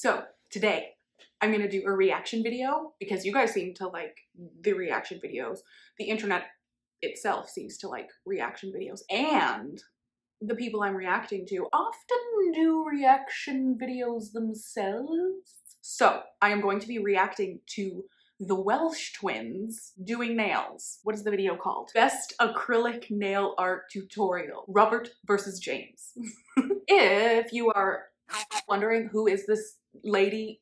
So today I'm gonna do a reaction video because you guys seem to like the reaction videos. The internet itself seems to like reaction videos, and the people I'm reacting to often do reaction videos themselves. So I am going to be reacting to the Welsh Twins doing nails. What is the video called? Best acrylic nail art tutorial. Robert versus James. If you are wondering who is this lady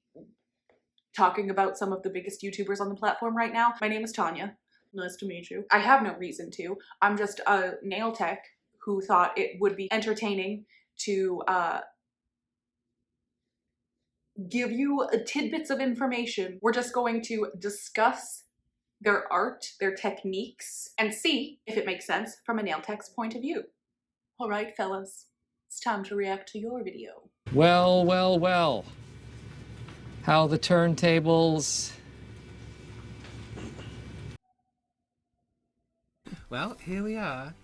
talking about some of the biggest YouTubers on the platform right now, my name is Tonja. Nice to meet you. I have no reason to. I'm just a nail tech who thought it would be entertaining to give you tidbits of information. We're just going to discuss their art, their techniques, and see if it makes sense from a nail tech's point of view. All right, fellas, it's time to react to your video. Well, well, well. How the turntables... Well, here we are.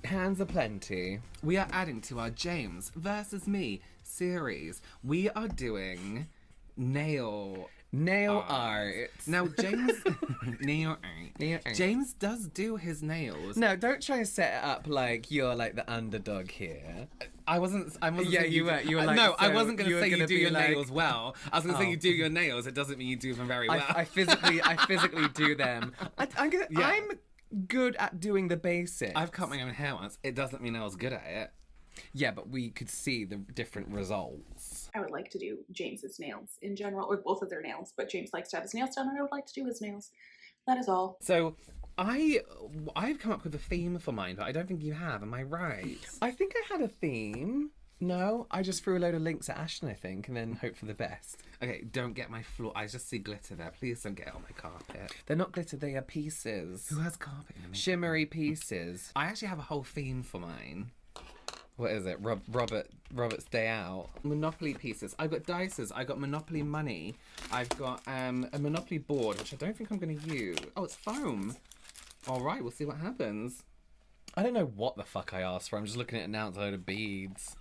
Hands aplenty. We are adding to our James versus me series. We are doing nail art. Now, James... nail art. James does do his nails. No, don't try and set it up like you're like the underdog here. I wasn't. Yeah, you were. You were like. No, so I wasn't going to say you do your like, nails well. I was going to say you do your nails. It doesn't mean you do them very well. I physically do them. I'm good at doing the basics. I've cut my own hair once. It doesn't mean I was good at it. Yeah, but we could see the different results. I would like to do James's nails in general, or both of their nails, but James likes to have his nails done and I would like to do his nails. That is all. So, I've come up with a theme for mine, but I don't think you have. Am I right? I think I had a theme. No, I just threw a load of links at Ashton, I think, and then hope for the best. Okay, don't get my floor. I just see glitter there. Please don't get it on my carpet. They're not glitter, they are pieces. Who has carpet in a Shimmery pieces. I actually have a whole theme for mine. What is it? Robert's Day Out. Monopoly pieces. I've got dices. I've got Monopoly money. I've got a Monopoly board, which I don't think I'm going to use. Oh, it's foam. All right, we'll see what happens. I don't know what the fuck I asked for. I'm just looking at it now. It's a load of beads.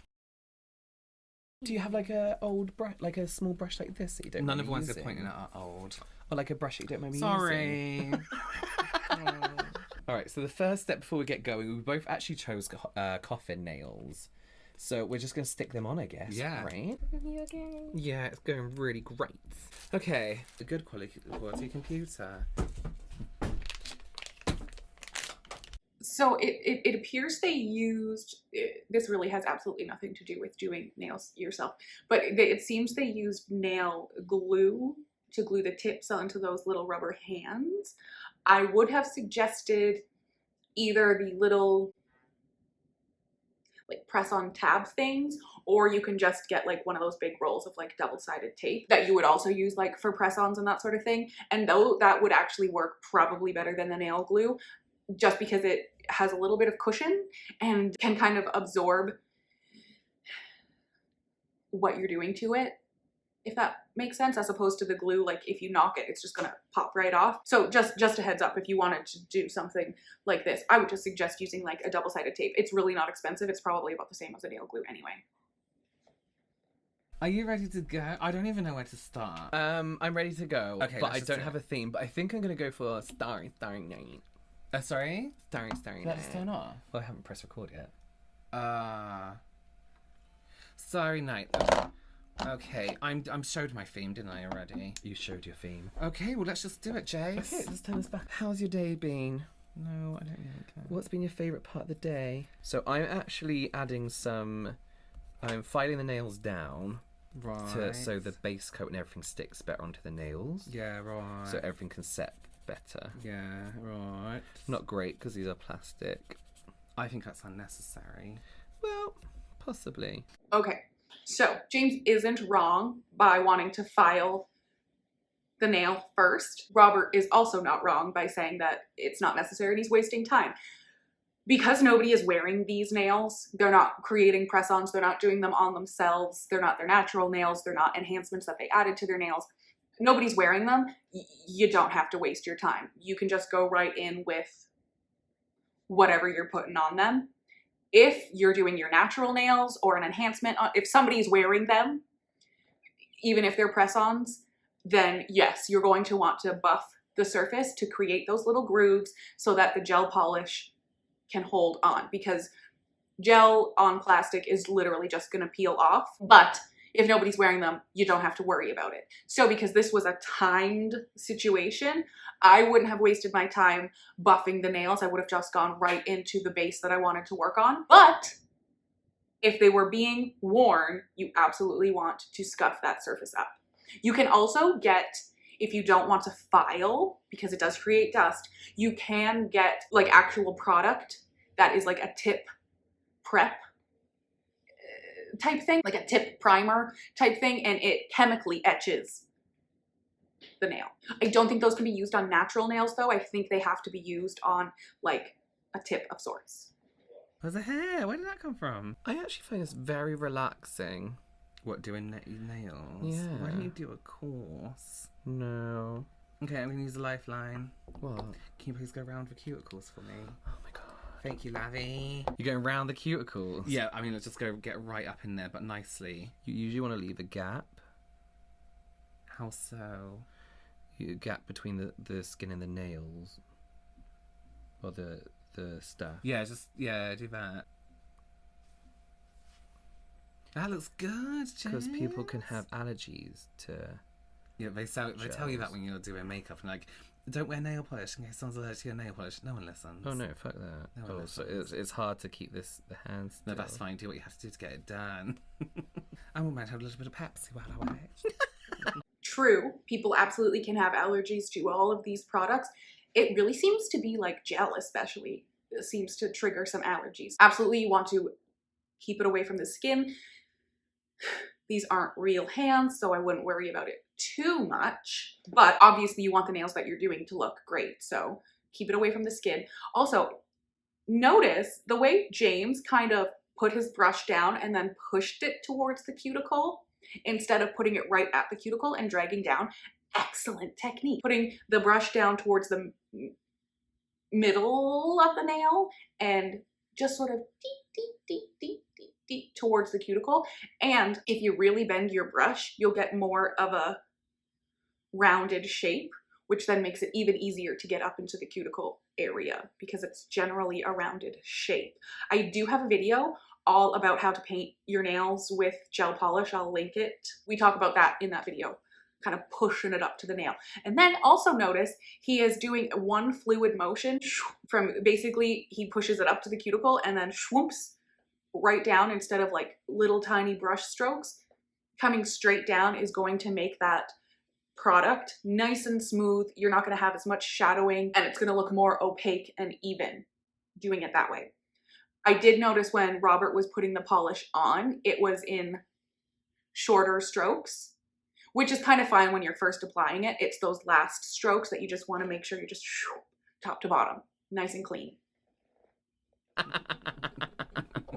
Do you have like a old brush, like a small brush like this that you don't? None of the remember ones they're using? pointing at are old. Or like a brush that you don't remember Sorry. using. All right. So the first step before we get going, we both actually chose coffin nails. So we're just gonna stick them on, I guess. Yeah. Right. Yeah, it's going really great. Okay, a good quality computer. So it appears they used, this really has absolutely nothing to do with doing nails yourself, but it seems they used nail glue to glue the tips onto those little rubber hands. I would have suggested either the little like press on tab things, or you can just get like one of those big rolls of like double-sided tape that you would also use like for press-ons and that sort of thing. And though that would actually work probably better than the nail glue, just because it has a little bit of cushion and can kind of absorb what you're doing to it, if that makes sense, as opposed to the glue, like if you knock it, it's just gonna pop right off. So just a heads up, if you wanted to do something like this, I would just suggest using like a double-sided tape. It's really not expensive. It's probably about the same as a nail glue anyway. Are you ready to go? I don't even know where to start. I'm ready to go. Okay, but I let's just don't do have it. a theme. But I think I'm gonna go for Starry Night. Sorry? Starry Let's Night. turn off. Well, I haven't pressed record yet. Sorry, night. Okay, I'm showed my theme, didn't I already? You showed your theme. Okay, well let's just do it, Jace. Okay, let's turn this back. How's your day been? No, I don't really care. What's been your favourite part of the day? So I'm actually adding some. I'm filing the nails down Right. so the base coat and everything sticks better onto the nails. Yeah, right. So everything can set better. Yeah, right. Not great because these are plastic. I think that's unnecessary. Well, possibly. Okay, so James isn't wrong by wanting to file the nail first. Robert is also not wrong by saying that it's not necessary and he's wasting time. Because nobody is wearing these nails, they're not creating press-ons, they're not doing them on themselves, they're not their natural nails, they're not enhancements that they added to their nails. Nobody's wearing them. You don't have to waste your time. You can just go right in with whatever you're putting on them. If you're doing your natural nails or an enhancement, if somebody's wearing them, even if they're press-ons, then yes, you're going to want to buff the surface to create those little grooves so that the gel polish can hold on, because gel on plastic is literally just going to peel off. But if nobody's wearing them, you don't have to worry about it. So because this was a timed situation, I wouldn't have wasted my time buffing the nails. I would have just gone right into the base that I wanted to work on. But if they were being worn, you absolutely want to scuff that surface up. You can also get, if you don't want to file, because it does create dust, you can get like actual product that is like a tip prep type thing, like a tip primer type thing, and it chemically etches the nail. I don't think those can be used on natural nails though. I think they have to be used on like a tip of sorts. There's a hair. Where did that come from? I actually find this very relaxing. What, doing nails? Yeah. Why don't you do a course? No. Okay, I'm going to use a lifeline. What? Can you please go round the cuticles for me? Oh my god. Thank you, Lavi. You're going round the cuticles? Yeah, I mean, let's just go get right up in there, but nicely. You usually want to leave a gap. How so? A gap between the skin and the nails. Or the stuff. Yeah, do that. That looks good, Because people can Jess. have allergies to... Yeah, they tell you that when you're doing makeup and like, don't wear nail polish in case someone's allergic to your nail polish. No one listens. Oh no, fuck that. No one so listens. it's hard to keep the hands No, still. that's fine. Do what you have to do to get it done. I wouldn't mind having a little bit of Pepsi while I wait. True, people absolutely can have allergies to all of these products. It really seems to be like gel especially. It seems to trigger some allergies. Absolutely, you want to keep it away from the skin. These aren't real hands, so I wouldn't worry about it too much. But obviously you want the nails that you're doing to look great, so keep it away from the skin. Also, notice the way James kind of put his brush down and then pushed it towards the cuticle instead of putting it right at the cuticle and dragging down. Excellent technique. Putting the brush down towards the middle of the nail and just sort of deep towards the cuticle. And if you really bend your brush, you'll get more of a rounded shape, which then makes it even easier to get up into the cuticle area because it's generally a rounded shape. I do have a video all about how to paint your nails with gel polish. I'll link it. We talk about that in that video, kind of pushing it up to the nail. And then also notice he is doing one fluid motion from basically he pushes it up to the cuticle and then swoops right down instead of like little tiny brush strokes. Coming straight down is going to make that product nice and smooth. You're not going to have as much shadowing and it's going to look more opaque and even doing it that way. I did notice when Robert was putting the polish on, it was in shorter strokes, which is kind of fine when you're first applying it. It's those last strokes that you just want to make sure you're just top to bottom, nice and clean.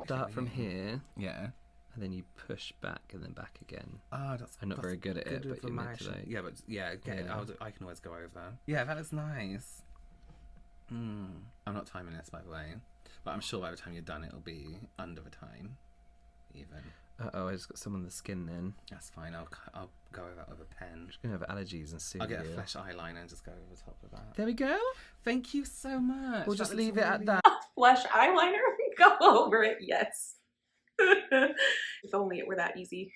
Start from here, Yeah. and then you push back and then back again. Oh, that's I'm not very good at it, but you're meant to, information. like... Yeah, but get it. Yeah. I can always go over. Yeah, that looks nice. I'm not timing this, by the way, but I'm sure by the time you're done, it'll be under the time, even. Uh-oh, I just got some on the skin then. That's fine. I'll go over that with a pen. I'm just going to have allergies and see. I'll get a flesh eyeliner and just go over the top of that. There we go. Thank you so much. We'll That just looks leave it at really- that. Flesh eyeliner, go over it, yes. If only it were that easy.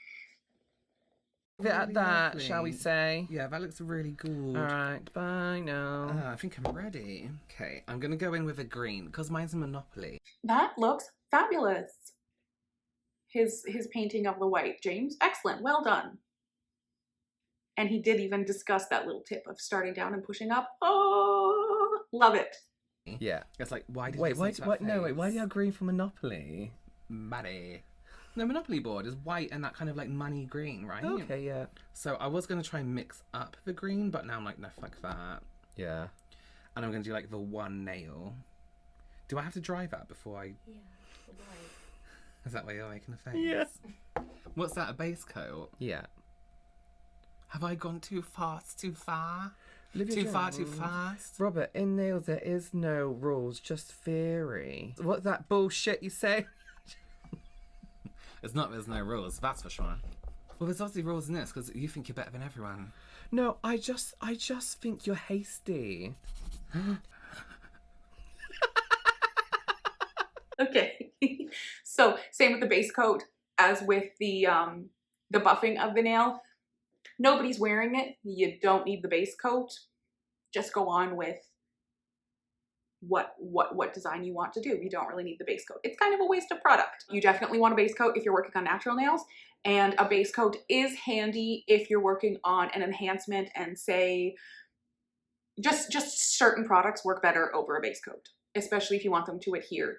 Leave it at Really that, lovely. shall we say? Yeah, that looks really good. Alright, bye now. I think I'm ready. Okay, I'm going to go in with a green because mine's a Monopoly. That looks fabulous. His painting of the white, James, excellent, well done. And he did even discuss that little tip of starting down and pushing up. Oh, love it. Yeah. It's like, why did Wait, you why say do to that no, wait, why do face? you have green for Monopoly? Money. No, Monopoly board is white and that kind of like money green, right? Okay, yeah. So I was going to try and mix up the green, but now I'm like, no, fuck that. Yeah. And I'm going to do like the one nail. Do I have to dry that before I... Yeah, Is that why you're making a face? Yeah. What's that, a base coat? Yeah. Have I gone too fast, too far? Olivia Too far, too Jones. fast? Robert, in nails there is no rules, just theory. What's that bullshit you say? It's not, there's no rules, that's for sure. Well, there's obviously rules in this because you think you're better than everyone. No, I just think you're hasty. Okay. So same with the base coat as with the buffing of the nail. Nobody's wearing it. You don't need the base coat. Just go on with what design you want to do. You don't really need the base coat. It's kind of a waste of product. You definitely want a base coat if you're working on natural nails, and a base coat is handy if you're working on an enhancement, and say just certain products work better over a base coat, especially if you want them to adhere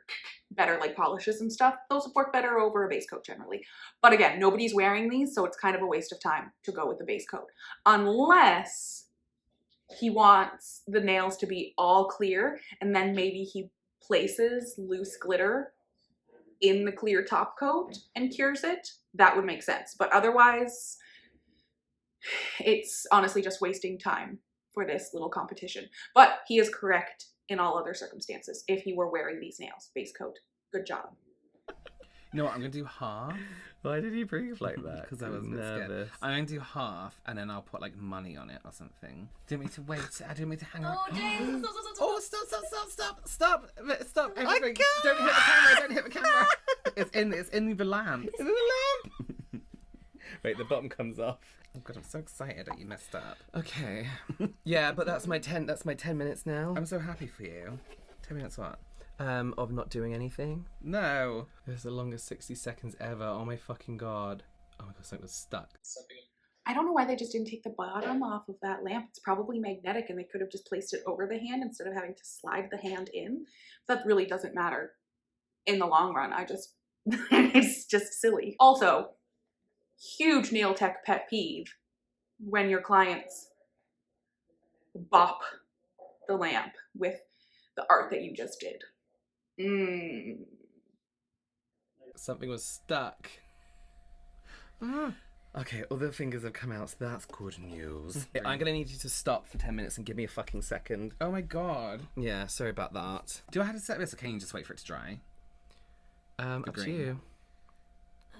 better, like polishes and stuff. Those work better over a base coat generally. But again, nobody's wearing these, so it's kind of a waste of time to go with the base coat. Unless he wants the nails to be all clear, and then maybe he places loose glitter in the clear top coat and cures it. That would make sense. But otherwise, it's honestly just wasting time for this little competition. But he is correct in all other circumstances. If you were wearing these nails, base coat, good job. You know what? I'm going to do half. Why did you breathe like that? Because I was nervous. I'm going to do half, and then I'll put like money on it or something. Do you want me to wait? I didn't mean to hang on. Oh, James, Oh, stop! Everything. Don't hit the camera! Don't hit the camera! It's in the lamp. It's in the lamp. Wait, the bottom comes off. Oh god, I'm so excited that you messed up. Okay. Yeah, but that's my 10 minutes now. I'm so happy for you. 10 minutes what? Of not doing anything. No. This is the longest 60 seconds ever. Oh my fucking god. Oh my god, something was stuck. I don't know why they just didn't take the bottom off of that lamp. It's probably magnetic, and they could have just placed it over the hand instead of having to slide the hand in. That really doesn't matter in the long run. It's just silly. Also, huge nail tech pet peeve when your clients bop the lamp with the art that you just did. Something was stuck. Okay, other fingers have come out, so that's good news. I'm gonna need you to stop for 10 minutes and give me a fucking second. Oh my god. Yeah, sorry about that. Do I have to set this, or can you just wait for it to dry? Up to green. you.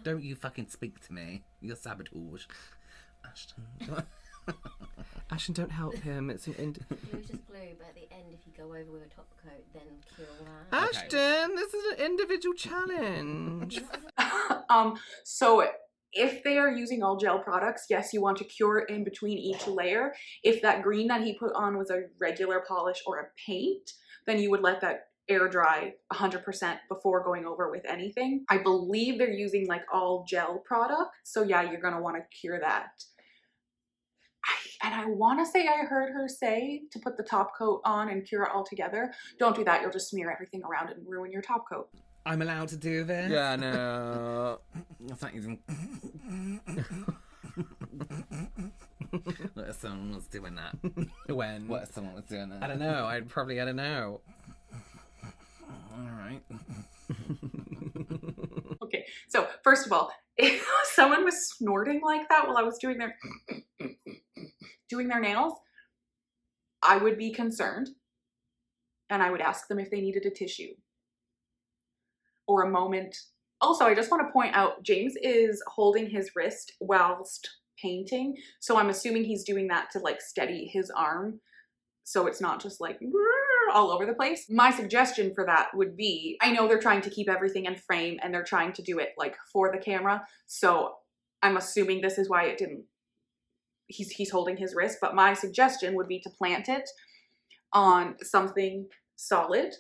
Don't you fucking speak to me. You're sabotage. Ashton. Ashton, don't help him. It's an It was just glue, but at the end, if you go over with a top coat, then cure that. Ashton, this is an individual challenge. So if they are using all gel products, yes, you want to cure in between each layer. If that green that he put on was a regular polish or a paint, then you would let that air dry 100% before going over with anything. I believe they're using like all gel products, so yeah, you're gonna want to cure that. And I want to say I heard her say to put the top coat on and cure it all together. Don't do that, you'll just smear everything around it and ruin your top coat. I'm allowed to do this? Yeah, no. It's not even... What if someone was doing that? When? What if someone was doing that? I don't know. I don't know. Alright. Okay, so first of all, if someone was snorting like that while I was doing their nails, I would be concerned, and I would ask them if they needed a tissue or a moment. Also, I just want to point out, James is holding his wrist whilst painting, so I'm assuming he's doing that to like steady his arm, so it's not just like all over the place. My suggestion for that would be, I know they're trying to keep everything in frame and they're trying to do it like for the camera, so I'm assuming this is why it didn't, he's holding his wrist, but my suggestion would be to plant it on something solid,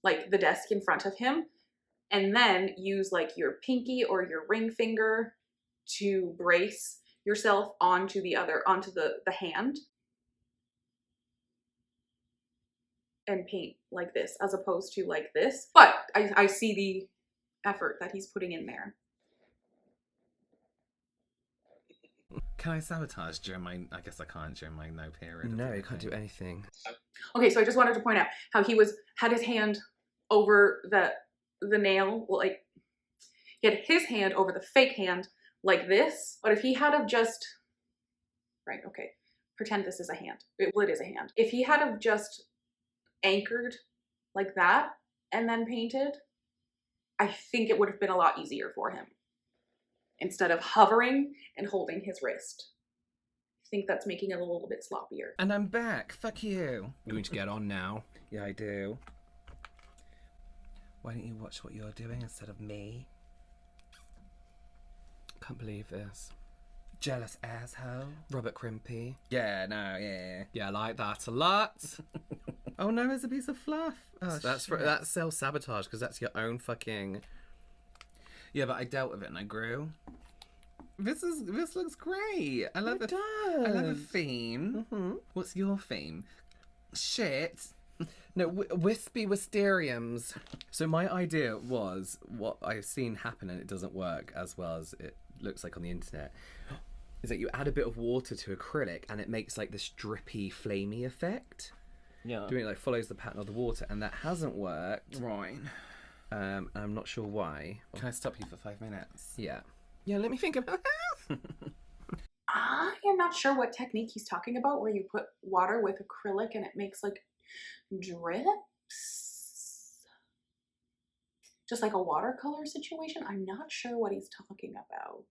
like the desk in front of him, and then use like your pinky or your ring finger to brace yourself onto the hand and paint like this as opposed to like this. But I see the effort that he's putting in there. Can I sabotage during my... I guess I can't during my no period. No, you can't do anything. Okay, so I just wanted to point out how he had his hand over the nail, like he had his hand over the fake hand like this. But if he had have just, right, okay, pretend this is a hand. Well, it is a hand. If he had have just anchored like that and then painted, I think it would have been a lot easier for him. instead of hovering and holding his wrist. I think that's making it a little bit sloppier. And I'm back. Fuck you. You need to get on now. Yeah, I do. Why don't you watch what you're doing instead of me? Can't believe this. Jealous asshole. Robert Crimpy. Yeah, no, yeah. Yeah, I like that a lot. Oh no, it's a piece of fluff. Oh, That's self-sabotage, because that's your own fucking... Yeah, but I dealt with it and I grew. This looks great. I love It I love a does. theme. Mm-hmm. What's your theme? Shit. No, wispy wisteriums. So my idea was what I've seen happen, and it doesn't work as well as it looks like on the internet, is that you add a bit of water to acrylic and it makes like this drippy, flamey effect. Yeah. Doing it like follows the pattern of the water, and that hasn't worked. Right. And I'm not sure why. Can I stop you for 5 minutes? Yeah. Yeah, let me think about that. I am not sure what technique he's talking about where you put water with acrylic and it makes like drips. Just like a watercolor situation. I'm not sure what he's talking about.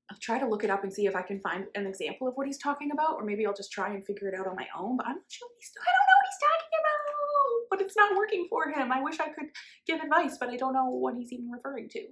I'll try to look it up and see if I can find an example of what he's talking about, or maybe I'll just try and figure it out on my own, but I'm not sure I don't know what he's talking about, but it's not working for him. I wish I could give advice, but I don't know what he's even referring to.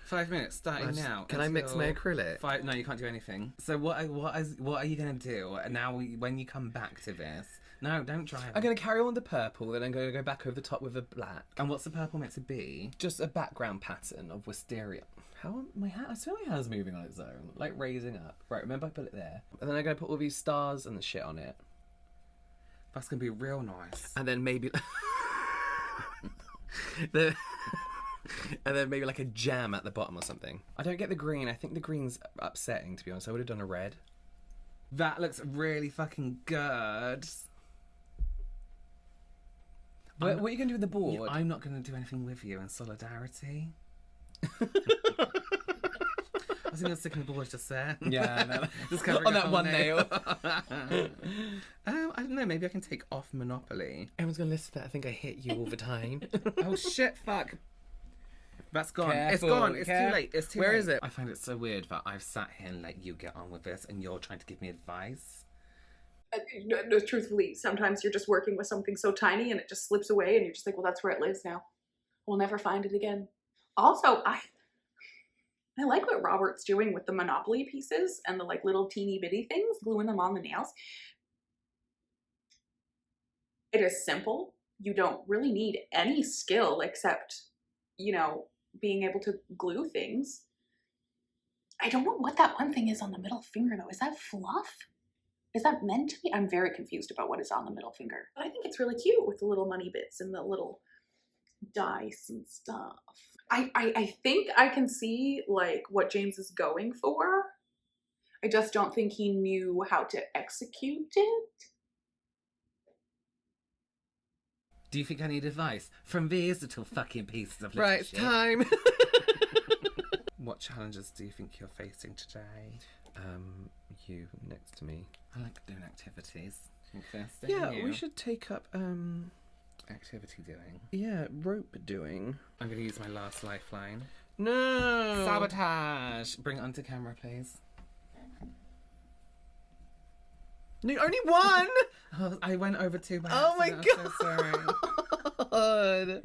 5 minutes, starting now. Can I mix my acrylic? No, you can't do anything. So what are you going to do now when you come back to this? No, don't try it. I'm going to carry on with the purple, then I'm going to go back over the top with the black. And what's the purple meant to be? Just a background pattern of wisteria. How my hat? I feel my hand's moving on its own, like raising up. Right, remember I put it there. And then I'm going to put all these stars and the shit on it. That's going to be real nice. And then maybe... and then maybe like a jam at the bottom or something. I don't get the green. I think the green's upsetting, to be honest. I would have done a red. That looks really fucking good. What are you going to do with the board? I'm not going to do anything with you in solidarity. I was going to stick in the board just there. Yeah, no. Just covering On a that whole one nail. I don't know, maybe I can take off Monopoly. Everyone's going to listen to that. I think I hit you all the time. Oh shit, fuck. That's gone. It's Careful, gone. It's too late. It's too Where late. is it? I find it so weird that I've sat here and let you get on with this and you're trying to give me advice. No, truthfully, sometimes you're just working with something so tiny and it just slips away and you're just like, well, that's where it lives now. We'll never find it again. Also, I like what Robert's doing with the Monopoly pieces and the like little teeny bitty things, gluing them on the nails. It is simple. You don't really need any skill except, you know, being able to glue things. I don't know what that one thing is on the middle finger though. Is that fluff? Is that meant to be? I'm very confused about what is on the middle finger. But I think it's really cute with the little money bits and the little dice and stuff. I think I can see like what James is going for. I just don't think he knew how to execute it. Do you think I need advice from these little fucking pieces of Right, it's time. What challenges do you think you're facing today? You next to me. I like doing activities. First, Yeah, we should take up activity doing. yeah, rope doing. I'm going to use my last lifeline. No. Sabotage! Bring it onto camera, please. No, only one. Oh, I went over 2 by Oh my accident. I'm so sorry. God.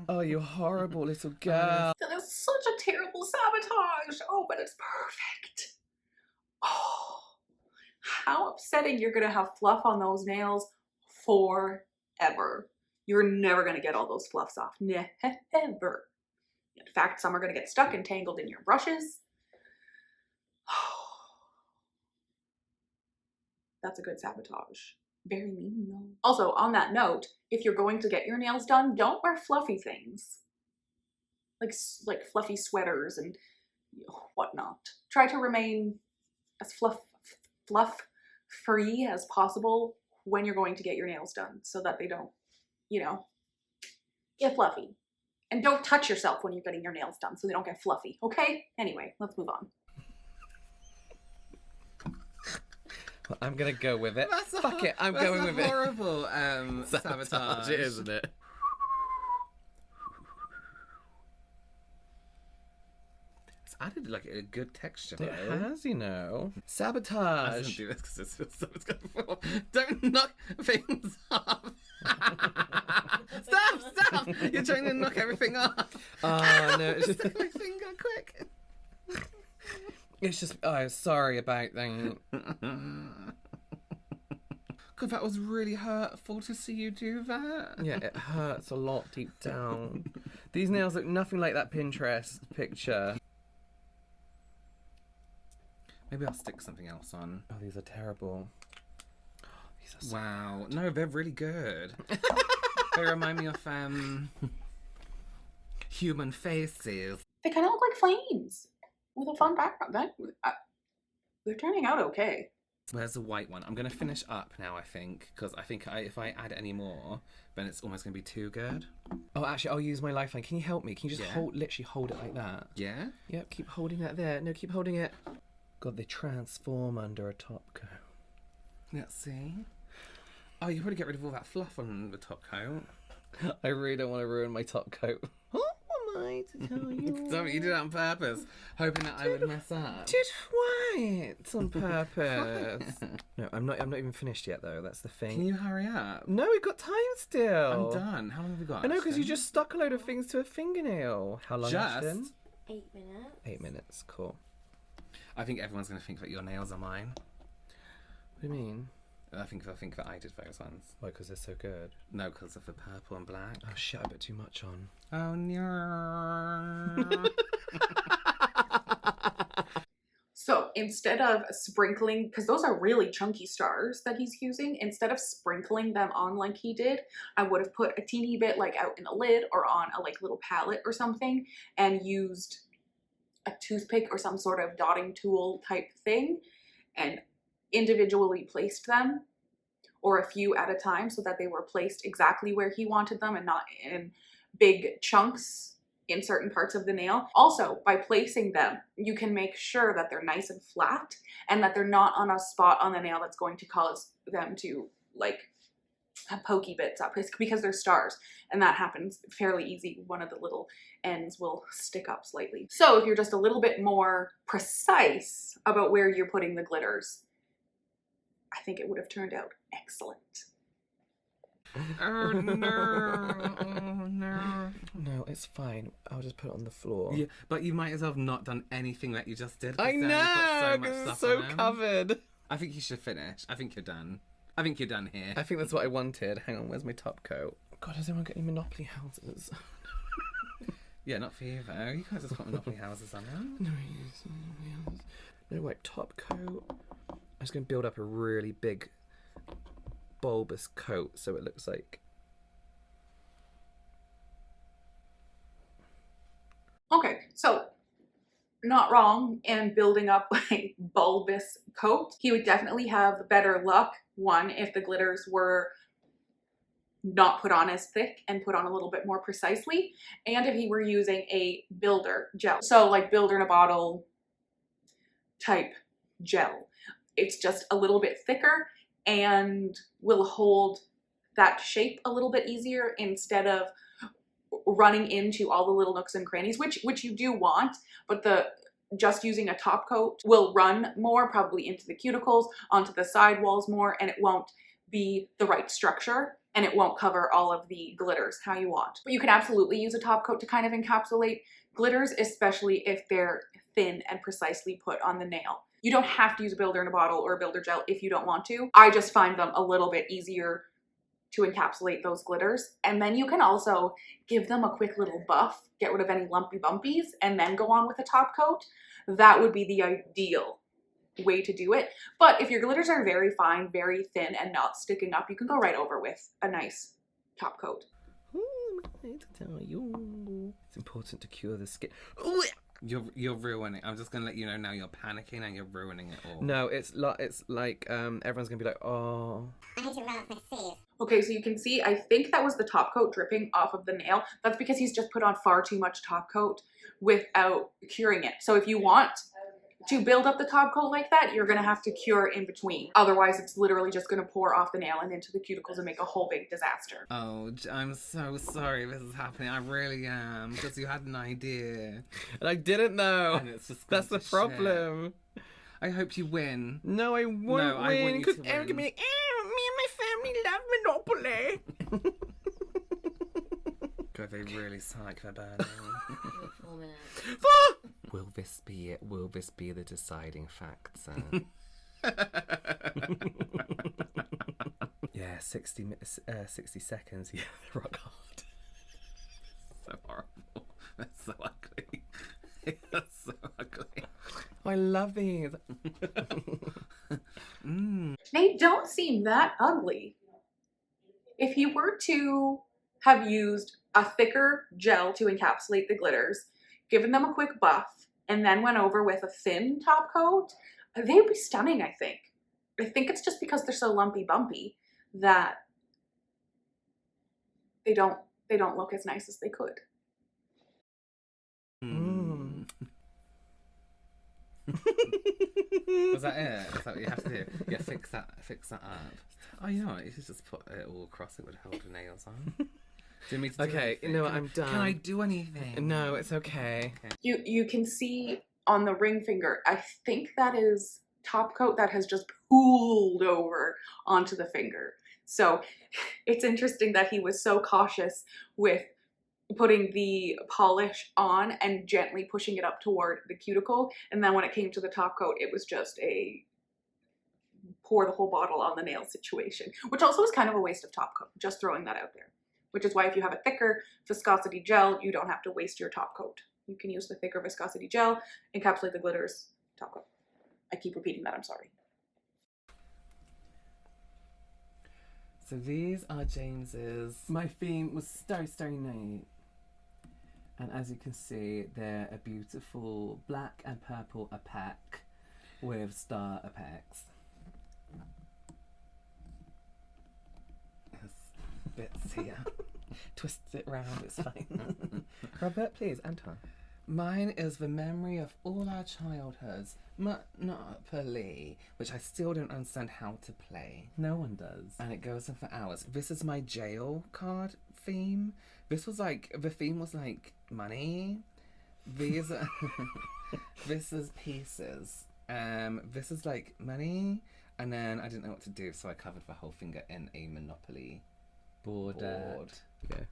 Oh, You horrible little girl. That is such a terrible sabotage. Oh, but it's perfect. Oh, how upsetting. You're gonna have fluff on those nails forever. You're never gonna get all those fluffs off. Never. In fact, some are gonna get stuck and tangled in your brushes. That's a good sabotage. Very mean though. Also, on that note, if you're going to get your nails done, don't wear fluffy things. Like fluffy sweaters and whatnot. Try to remain as fluff free as possible when you're going to get your nails done so that they don't, you know, get fluffy. And don't touch yourself when you're getting your nails done so they don't get fluffy, okay? Anyway, let's move on. I'm gonna go with it. Fuck it, I'm that's going a with it. horrible sabotage. It, isn't it? It's added like a good texture. It though. has, you know. I Sabotage. shouldn't do this because someone's going to fall. Don't knock things off. Stop! You're trying to knock everything off. Oh no, it's just, Stick my finger quick. it's just. Oh, sorry about that. God, that was really hurtful to see you do that. Yeah, it hurts a lot deep down. These nails look nothing like that Pinterest picture. Maybe I'll stick something else on. Oh, these are terrible. These are so... Wow. No, they're really good. They remind me of human faces. They kind of look like flames with a fun background. They're turning out okay. Where's the white one? I'm going to finish up now, I think, because I think if I add any more, then it's almost going to be too good. Oh, actually, I'll use my lifeline. Can you help me? Can you just Yeah. literally hold it like that? Yeah? Yep, keep holding that there. No, keep holding it. God, they transform under a top coat. Let's see. Oh, you probably get rid of all that fluff on the top coat. I really don't want to ruin my top coat. Who am I to tell you? Sorry, you did it on purpose, hoping that I would mess up. Did what? On purpose. No, I'm not even finished yet, though. That's the thing. Can you hurry up? No, we've got time still. I'm done. How long have we got? I know, because you Ashton? just stuck a load of things to a fingernail. How long, Ashton? 8 minutes. 8 minutes. Cool. I think everyone's going to think that your nails are mine. What do you mean? I think that I did those ones. Why, because they're so good? No, because of the purple and black. Oh, shit, I put too much on. Oh, no. So instead of sprinkling, because those are really chunky stars that he's using, instead of sprinkling them on like he did, I would have put a teeny bit like out in a lid or on a like little palette or something and used a toothpick or some sort of dotting tool type thing and individually placed them, or a few at a time, so that they were placed exactly where he wanted them and not in big chunks in certain parts of the nail. Also, by placing them, you can make sure that they're nice and flat and that they're not on a spot on the nail that's going to cause them to like have pokey bits up, because they're stars and that happens fairly easy. One of the little ends will stick up slightly. So if you're just a little bit more precise about where you're putting the glitters, I think it would have turned out excellent. Oh, no. Oh, no. No, it's fine. I'll just put it on the floor. Yeah, but you might as well have not done anything that you just did. 'cause I then you put know, much because it's stuff so on them. covered. I think you should finish. I think you're done. I think you're done here. I think that's what I wanted. Hang on, where's my top coat? God, has anyone got any Monopoly houses? Yeah, not for you though. You can't just put Monopoly houses on them. No, wait, top coat. I'm just going to build up a really big bulbous coat so it looks like... Okay, so not wrong in building up a bulbous coat. He would definitely have better luck, one, if the glitters were not put on as thick and put on a little bit more precisely, and if he were using a builder gel. So like builder in a bottle type gel. It's just a little bit thicker and will hold that shape a little bit easier instead of running into all the little nooks and crannies, which you do want, but just using a top coat will run more, probably into the cuticles, onto the side walls more, and it won't be the right structure and it won't cover all of the glitters how you want. But you can absolutely use a top coat to kind of encapsulate glitters, especially if they're thin and precisely put on the nail. You don't have to use a builder in a bottle or a builder gel if you don't want to. I just find them a little bit easier to encapsulate those glitters. And then you can also give them a quick little buff, get rid of any lumpy bumpies, and then go on with a top coat. That would be the ideal way to do it. But if your glitters are very fine, very thin, and not sticking up, you can go right over with a nice top coat. to tell you. It's important to cure the skin. You're ruining it. I'm just gonna let you know now. You're panicking and you're ruining it all. No, it's like everyone's gonna be like, oh. I had to run off my sleeve. Okay, so you can see, I think that was the top coat dripping off of the nail. That's because he's just put on far too much top coat without curing it. So if you want To build up the top coat like that, you're gonna have to cure in between. Otherwise, it's literally just gonna pour off the nail and into the cuticles and make a whole big disaster. Oh, I'm so sorry this is happening. I really am, because you had an idea. And I didn't know. And it's just That's the gone to problem. shit. I hope you win. No, I won't No, I want win you because to Eric will be win. like, me and my family love Monopoly. God, they really sound like they're burning. You're 4 minutes. Will this be it? Will this be the deciding factor? Yeah, 60 seconds. Yeah, rock hard. So horrible. That's so ugly. That's so ugly. I love these. They don't seem that ugly. If you were to have used a thicker gel to encapsulate the glitters, given them a quick buff, and then went over with a thin top coat, they would be stunning, I think. I think it's just because they're so lumpy bumpy that they don't look as nice as they could. Was that it? Is that what you have to do? Yeah, fix that up. Oh, you know what? You should just put it all across it with hold the nails on. Do you want me to do Okay, anything? you know what, I'm done. Can I do anything? No, it's okay. You can see on the ring finger, I think that is top coat that has just pooled over onto the finger. So it's interesting that he was so cautious with putting the polish on and gently pushing it up toward the cuticle. And then when it came to the top coat, it was just a pour the whole bottle on the nail situation, which also is kind of a waste of top coat, just throwing that out there. Which is why if you have a thicker viscosity gel, you don't have to waste your top coat. You can use the thicker viscosity gel, encapsulate the glitters, top coat. I keep repeating that, I'm sorry. So these are James's. My theme was Starry Starry Night. And as you can see, they're a beautiful black and purple apex with star apex. There's bits here. Twist it round, it's fine. Robert, please, Anton. Mine is the memory of all our childhoods, Monopoly, which I still don't understand how to play. No one does. And it goes on for hours. This is my jail card theme. This was like, the theme was like money. These are, this is pieces. This is like money. And then I didn't know what to do, so I covered the whole finger in a Monopoly board. Okay.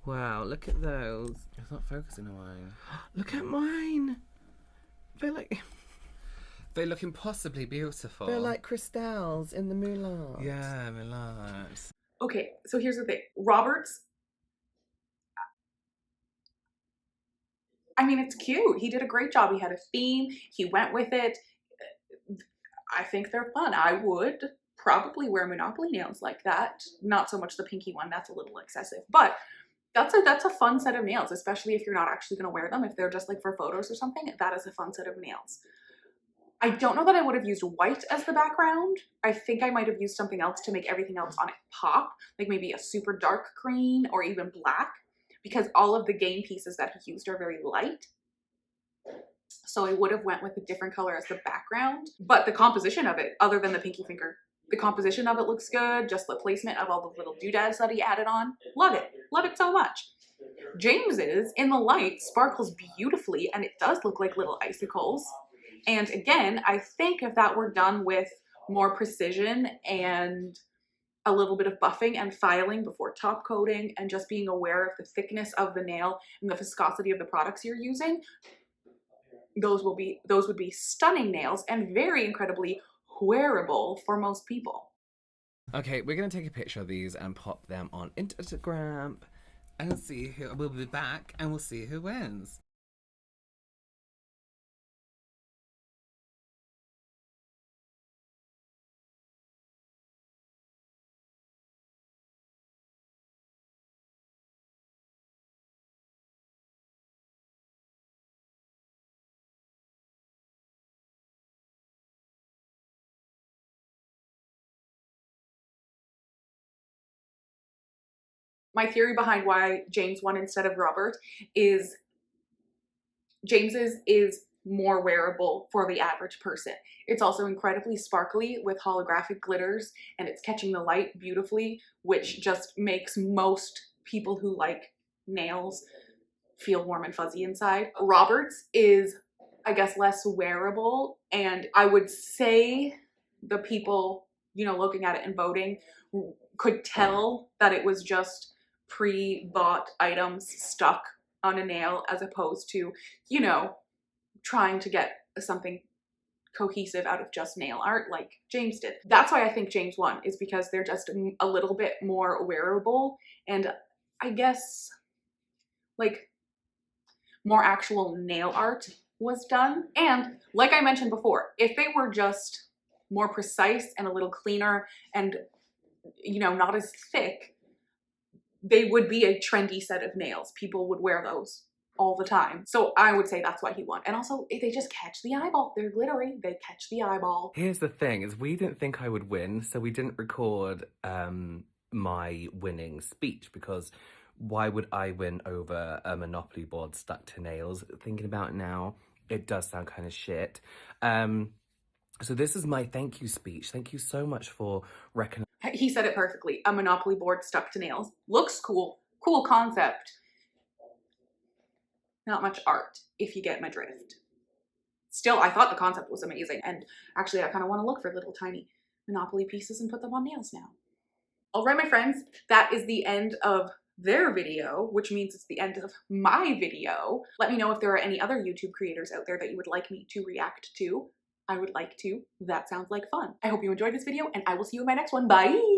Wow, look at those. It's not focusing on mine. Look at mine. They're like impossibly beautiful. they're like crystals in the moonlight. Yeah, relax. Okay, so here's the thing. Robert's, I mean, it's cute. He did a great job. He had a theme. He went with it. I think they're fun. I would probably wear Monopoly nails like that. Not so much the pinky one. That's a little excessive. But that's a fun set of nails, especially if you're not actually going to wear them. If they're just like for photos or something, that is a fun set of nails. I don't know that I would have used white as the background. I think I might have used something else to make everything else on it pop, like maybe a super dark green or even black, because all of the game pieces that he used are very light. So I would have went with a different color as the background. But the composition of it, other than the pinky finger, the composition of it looks good. Just the placement of all the little doodads that he added on. Love it. Love it so much. James's, in the light, sparkles beautifully, and it does look like little icicles. And again, I think if that were done with more precision and a little bit of buffing and filing before top coating and just being aware of the thickness of the nail and the viscosity of the products you're using, those would be stunning nails and very incredibly wearable for most people. Okay, we're gonna take a picture of these and pop them on Instagram. And see who we'll be back, and we'll see who wins. My theory behind why James won instead of Robert is James's is more wearable for the average person. It's also incredibly sparkly with holographic glitters, and it's catching the light beautifully, which just makes most people who like nails feel warm and fuzzy inside. Robert's is, I guess, less wearable, and I would say the people, you know, looking at it and voting could tell that it was just pre-bought items stuck on a nail as opposed to, you know, trying to get something cohesive out of just nail art like James did. That's why I think James won, is because they're just a little bit more wearable, and I guess like more actual nail art was done. And like I mentioned before, if they were just more precise and a little cleaner and, you know, not as thick, they would be a trendy set of nails. People would wear those all the time. So I would say that's why he won. And also, they just catch the eyeball. They're glittery. They catch the eyeball. Here's the thing, is we didn't think I would win, so we didn't record my winning speech, because why would I win over a Monopoly board stuck to nails? Thinking about it now, it does sound kind of shit. So this is my thank you speech. Thank you so much for recognizing. He said it perfectly. A Monopoly board stuck to nails. Looks cool. Cool concept. Not much art, if you get my drift. Still, I thought the concept was amazing, and actually I kind of want to look for little tiny Monopoly pieces and put them on nails now. Alright, my friends, that is the end of their video, which means it's the end of my video. Let me know if there are any other YouTube creators out there that you would like me to react to. I would like to. That sounds like fun. I hope you enjoyed this video, and I will see you in my next one. Bye!